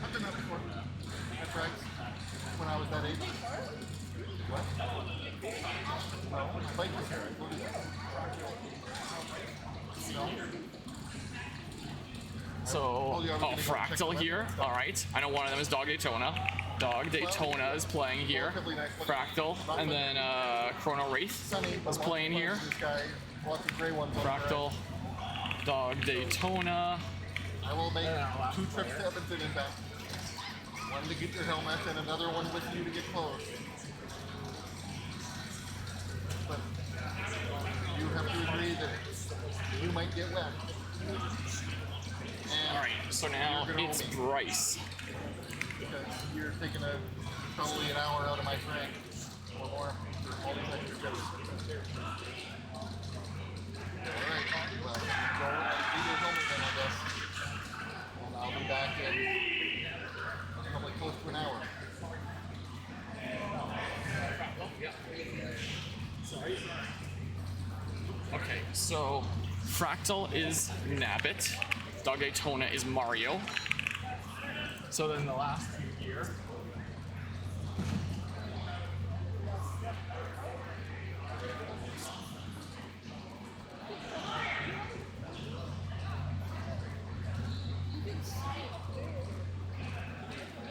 I've done that before. I tried when I was that age. What? No, my bike was here. I told you that. No. So, Fractal here. All right. I know one of them is Dog Daytona. Dog Daytona is playing here. Fractal. And then ChronoWraith is playing here. Fractal. Dog Daytona. I will make 2 trips to Edmonton and back. One to get your helmet and another one with you to get close. But you have to agree that you might get wet. Alright, so now ItsBriiice. Because you're taking probably an hour out of my train or more for all these extra trips. Alright, well, go do your helmet then, I guess. And I'll be back in probably close to an hour. Okay, so Fractal is Nabbit. Dog Daytona is Mario. So then the last two here.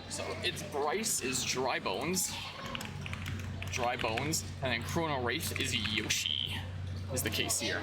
So ItsBriiice is Dry Bones. And then ChronoWraith is Yoshi, is the case here.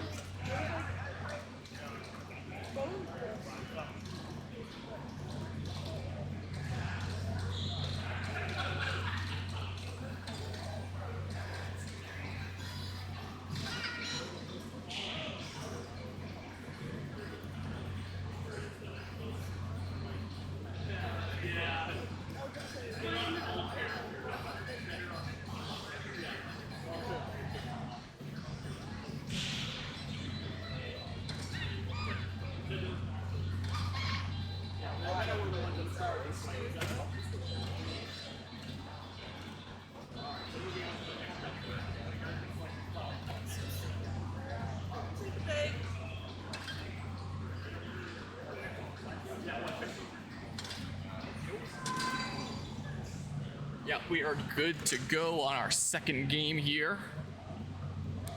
Yeah, we are good to go on our second game here.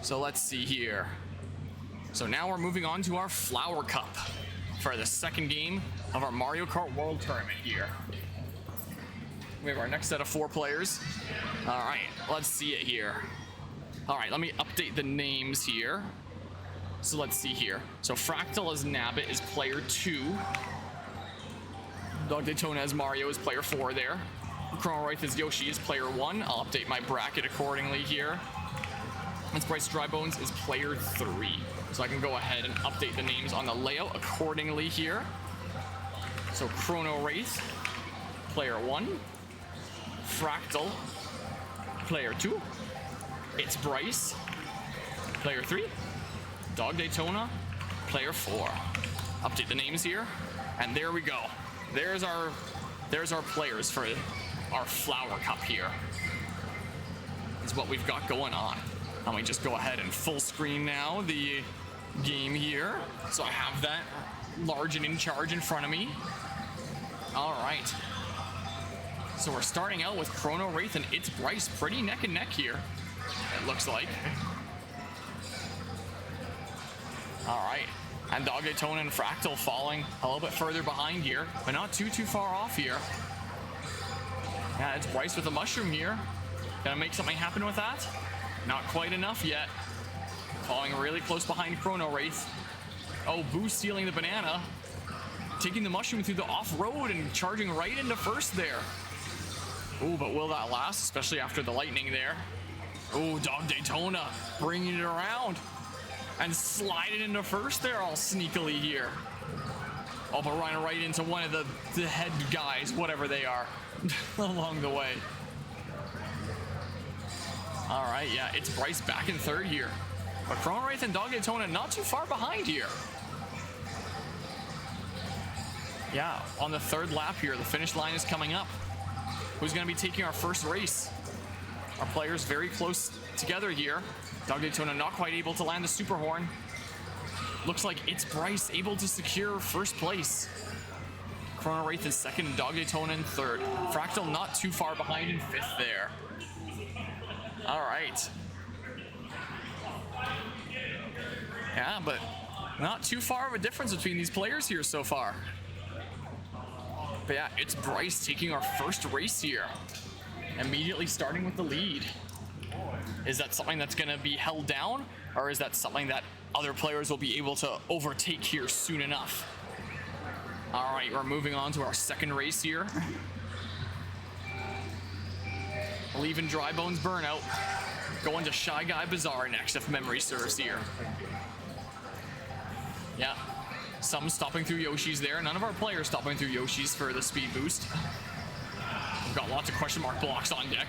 So let's see here. So now we're moving on to our Flower Cup for the second game of our Mario Kart World Tournament here. We have our next set of 4 players. All right, let's see it here. All right, let me update the names here. So let's see here. So Fractal as Nabbit is player 2. Dog Daytona as Mario is player 4 there. ChronoWraith as Yoshi is player 1. I'll update my bracket accordingly here. ItsBriiice Dry Bones is player 3. So I can go ahead and update the names on the layout accordingly here. So ChronoWraith, player 1. Fractal, player 2. ItsBriiice, player 3. Dog Daytona, player 4. Update the names here, and there we go. There's our players for our Flower Cup here. Is what we've got going on. Let me just go ahead and full screen now the game here. So I have that large and in charge in front of me. All right. So we're starting out with ChronoWraith and ItsBriiice pretty neck and neck here, it looks like. All right. And Dog Daytona and Fractal falling a little bit further behind here, but not too far off here. Yeah, ItsBriiice with a mushroom here. Gonna make something happen with that? Not quite enough yet. Falling really close behind ChronoWraith. Oh, Boo stealing the banana. Taking the mushroom through the off-road and charging right into first there. Oh, but will that last? Especially after the lightning there. Oh, Dog Daytona bringing it around. And sliding into first there all sneakily here. Oh, but running right into one of the head guys, whatever they are, along the way. All right, yeah, ItsBriiice back in third here. But ChronoWraith and Dog Daytona not too far behind here. Yeah, on the third lap here, the finish line is coming up. Who's going to be taking our first race? Our players very close together here. Dog Daytona not quite able to land the super horn. looks like ItsBriiice able to secure first place. ChronoWraith in second, dogdaytona in third. Fractal not too far behind in fifth there. All right. Yeah, but not too far of a difference between these players here so far. But yeah, ItsBriiice taking our first race here. Immediately starting with the lead. Is that something that's going to be held down? Or is that something that other players will be able to overtake here soon enough? All right, we're moving on to our second race here. Leaving Dry Bones Burnout. Going to Shy Guy Bazaar next, if memory serves here. Yeah, some stopping through Yoshi's there. None of our players stopping through Yoshi's for the speed boost. We've got lots of question mark blocks on deck.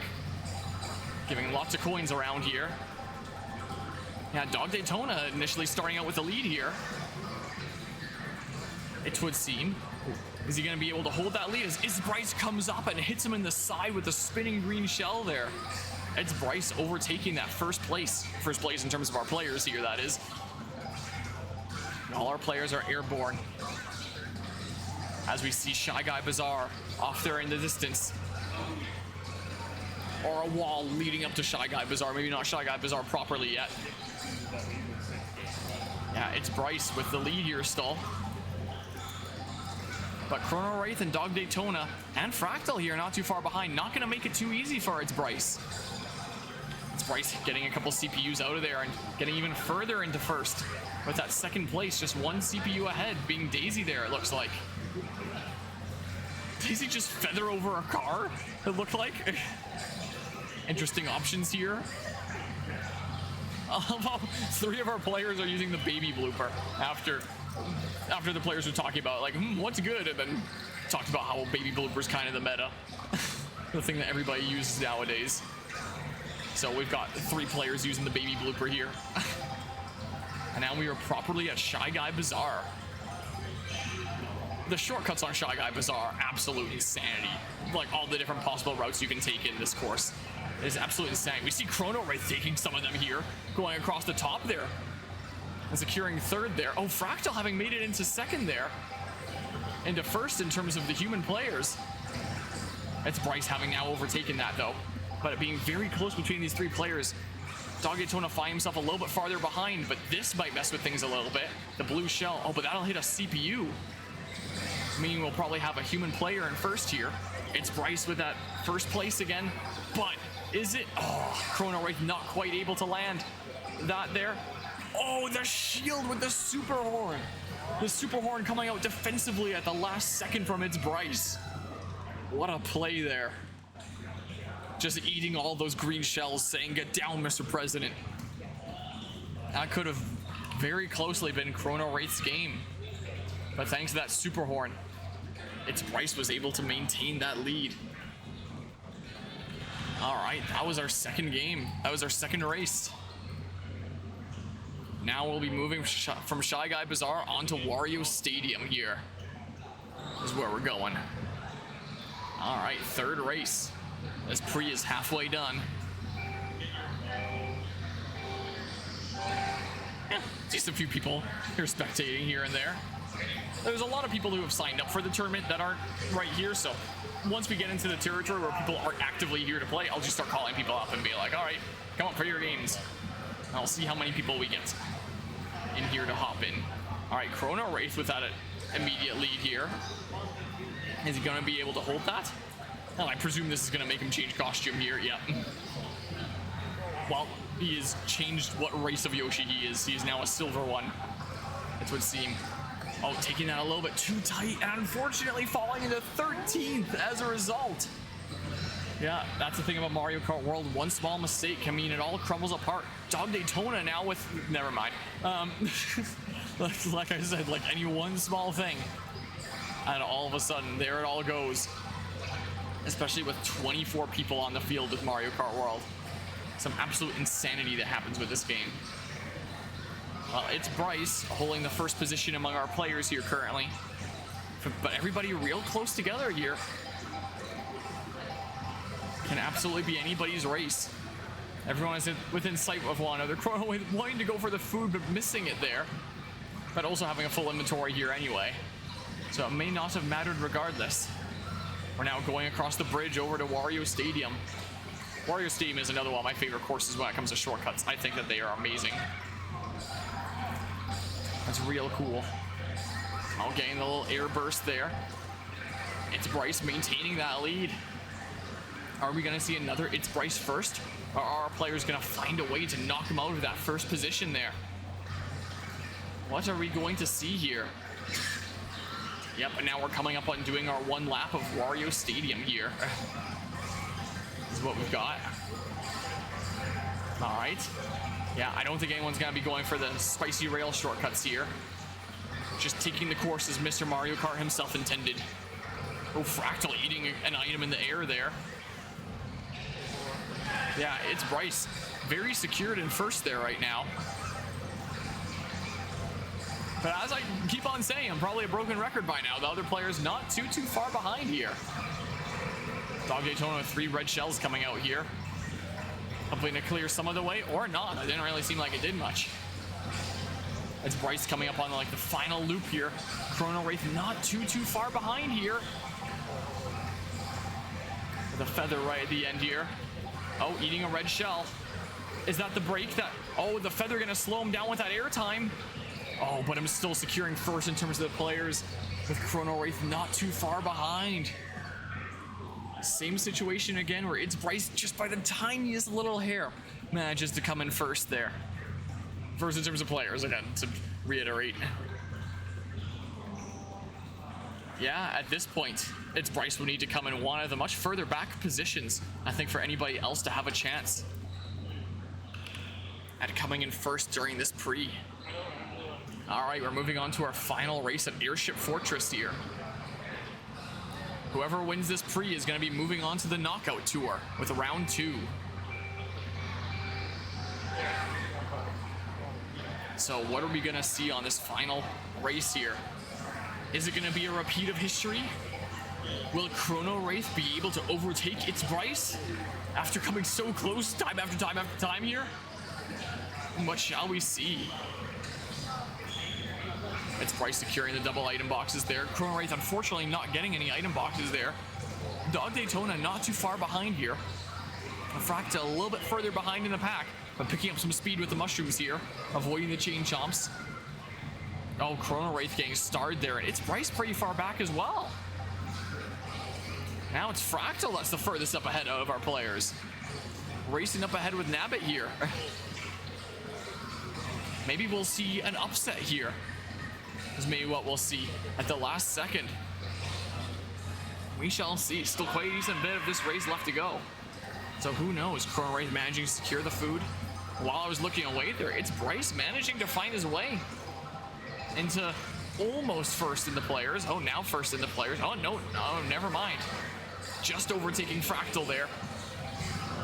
Giving lots of coins around here. Yeah, Dogdaytona initially starting out with the lead here. It would seem. Is he going to be able to hold that lead as ItsBriiice comes up and hits him in the side with the spinning green shell there? ItsBriiice overtaking that first place. First place in terms of our players here, that is. All our players are airborne. As we see Shy Guy Bazaar off there in the distance. Or a wall leading up to Shy Guy Bazaar. Maybe not Shy Guy Bazaar properly yet. Yeah, ItsBriiice with the lead here still. But ChronoWraith and dogdaytona and Fractal here not too far behind. Not going to make it too easy for ItsBriiice. ItsBriiice getting a couple CPUs out of there and getting even further into first. With that second place, just one CPU ahead, being Daisy there, it looks like. Daisy just feather over a car, it looked like. Interesting options here. Three of our players are using the baby blooper after the players were talking about, like, what's good? And then talked about how baby blooper's kind of the meta. The thing that everybody uses nowadays. So we've got 3 players using the baby blooper here. And now we are properly at Shy Guy Bazaar. The shortcuts on Shy Guy Bazaar, absolute insanity. Like all the different possible routes you can take in this course. It is absolutely insane. We see ChronoWraith taking some of them here, going across the top there. And securing third there. Oh, Fractal having made it into second there. Into first in terms of the human players. ItsBriiice having now overtaken that though. But it being very close between these 3 players. Dogdaytona find himself a little bit farther behind, but this might mess with things a little bit. The blue shell, oh, but that'll hit a CPU. Meaning we'll probably have a human player in first here. ItsBriiice with that first place again, but is it? Oh, ChronoWraith not quite able to land that there. Oh, the shield with the super horn. The super horn coming out defensively at the last second from ItsBriiice. What a play there. Just eating all those green shells, saying, "Get down, Mr. President." That could have very closely been ChronoWraith's game. But thanks to that super horn, ItsBriiice was able to maintain that lead. All right, that was our second game. That was our second race. Now we'll be moving from Shy Guy Bazaar onto Wario Stadium here. Is where we're going. All right, third race. As Pri is halfway done. Yeah, just a few people here spectating here and there. There's a lot of people who have signed up for the tournament that aren't right here, so once we get into the territory where people are actively here to play, I'll just start calling people up and be like, all right, come up for your games. And I'll see how many people we get in here to hop in. All right, ChronoWraith with that immediate lead here. Is he going to be able to hold that? Well, I presume this is going to make him change costume here. Yeah. Well, he has changed what race of Yoshi he is. He is now a silver one. It would seem. Oh, taking that a little bit too tight, and unfortunately falling into 13th as a result. Yeah, that's the thing about Mario Kart World. One small mistake can mean it all crumbles apart. Dogdaytona now with... Never mind. Like I said, like any one small thing. And all of a sudden, there it all goes. Especially with 24 people on the field with Mario Kart World. Some absolute insanity that happens with this game. ItsBriiice holding the first position among our players here currently. But everybody real close together here. Can absolutely be anybody's race. Everyone is within sight of one another. ChronoWraith wanting to go for the food, but missing it there. but also having a full inventory here anyway. So it may not have mattered regardless. We're now going across the bridge over to Wario Stadium. Wario Stadium is another one of my favorite courses when it comes to shortcuts. I think that they are amazing. That's real cool. Oh, getting the little air burst there. ItsBriiice maintaining that lead. Are we going to see another ItsBriiice first? Or are our players going to find a way to knock him out of that first position there? What are we going to see here? Yep, and now we're coming up on doing our one lap of Wario Stadium here. This is what we've got. All right. Yeah, I don't think anyone's going to be going for the spicy rail shortcuts here. Just taking the course as Mr. Mario Kart himself intended. Oh, Fractal eating an item in the air there. Yeah, ItsBriiice very secured in first there right now. But as I keep on saying, I'm probably a broken record by now. The other player's not too far behind here. dogdaytona with 3 red shells coming out here. Hoping to clear some of the way, or not. It didn't really seem like it did much. ItsBriiice coming up on like the final loop here. ChronoWraith not too far behind here. With a feather right at the end here. Oh, eating a red shell. Is that the break that... Oh, the feather gonna slow him down with that air time. Oh, but I'm still securing first in terms of the players, with ChronoWraith not too far behind. Same situation again, where ItsBriiice just by the tiniest little hair manages to come in first there. First in terms of players, again, to reiterate. Yeah, at this point, ItsBriiice will need to come in one of the much further back positions, I think, for anybody else to have a chance at coming in first during this pre. All right, we're moving on to our final race at Airship Fortress here. Whoever wins this pre is going to be moving on to the knockout tour with round 2. So what are we going to see on this final race here? Is it going to be a repeat of history? Will ChronoWraith be able to overtake ItsBriiice after coming so close time after time after time here? What shall we see? ItsBriiice securing the double item boxes there. ChronoWraith unfortunately not getting any item boxes there. dogdaytona not too far behind here. Fractal a little bit further behind in the pack, but picking up some speed with the mushrooms here, avoiding the chain chomps. Oh, ChronoWraith getting starred there, and ItsBriiice pretty far back as well. Now it's Fractal that's the furthest up ahead of our players. Racing up ahead with Nabbit here. Maybe we'll see an upset here. Is maybe what we'll see at the last second. We shall see. Still quite a decent bit of this race left to go. So who knows? ChronoWraith managing to secure the food. While I was looking away there, ItsBriiice managing to find his way into almost first in the players. Oh, now first in the players. Oh, no, never mind. Just overtaking Fractal there.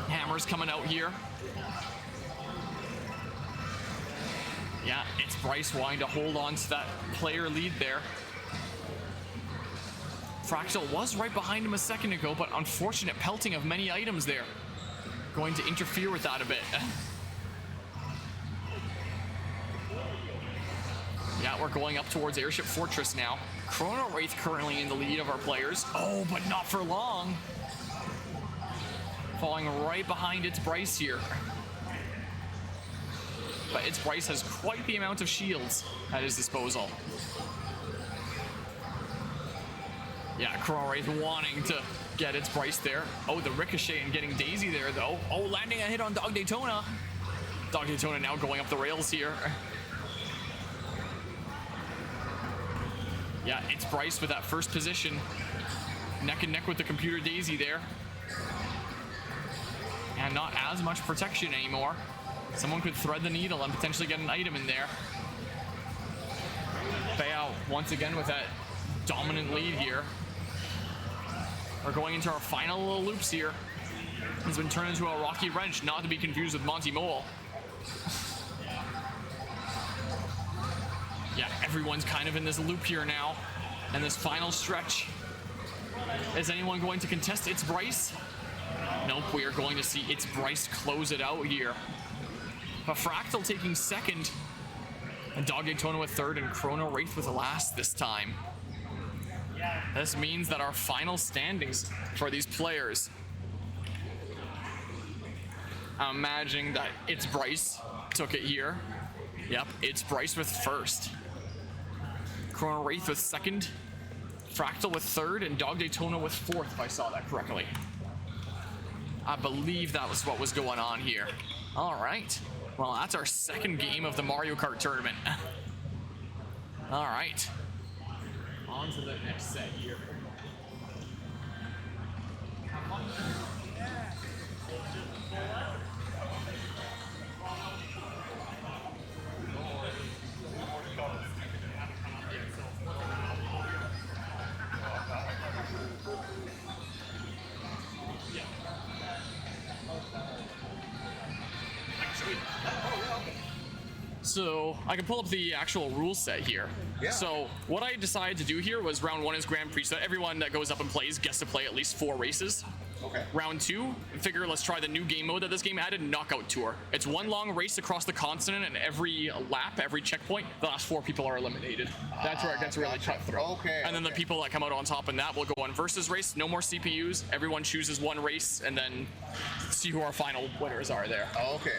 Hammer's coming out here. Yeah, ItsBriiice wanting to hold on to that player lead there. Fractal was right behind him a second ago, but unfortunate pelting of many items there. Going to interfere with that a bit. Yeah, we're going up towards Airship Fortress now. ChronoWraith currently in the lead of our players. Oh, but not for long. Falling right behind ItsBriiice here. But ItsBriiice has quite the amount of shields at his disposal. Yeah, ChronoWraith wanting to get ItsBriiice there. Oh, the ricochet and getting Daisy there, though. Oh, landing a hit on dogdaytona. dogdaytona now going up the rails here. Yeah, ItsBriiice with that first position. Neck and neck with the computer Daisy there. And not as much protection anymore. Someone could thread the needle and potentially get an item in there. Bayou once again with that dominant lead here. We're going into our final little loops here. He's been turned into a Rocky Wrench, not to be confused with Monty Mole. Yeah, everyone's kind of in this loop here now. And this final stretch. Is anyone going to contest ItsBriiice? Nope, we are going to see ItsBriiice close it out here. But Fractal taking second. And Dogdaytona with third and ChronoWraith with last this time. This means that our final standings for these players, I'm imagining that ItsBriiice took it here. Yep, ItsBriiice with first. ChronoWraith with second. Fractal with third, and Dogdaytona with fourth, if I saw that correctly. I believe that was what was going on here. All right. Well, that's our second game of the Mario Kart tournament. All right. On to the next set here. So I can pull up the actual rule set here. Yeah. So what I decided to do here was round 1 is Grand Prix, so everyone that goes up and plays gets to play at least 4 races. Okay. Round 2, figure let's try the new game mode that this game added, Knockout Tour. It's one long race across the continent, and every lap, every checkpoint, the last 4 people are eliminated. That's where it gets really cutthroat. Okay. And then the people that come out on top in that will go on versus race, no more CPUs, everyone chooses one race, and then see who our final winners are there. Okay.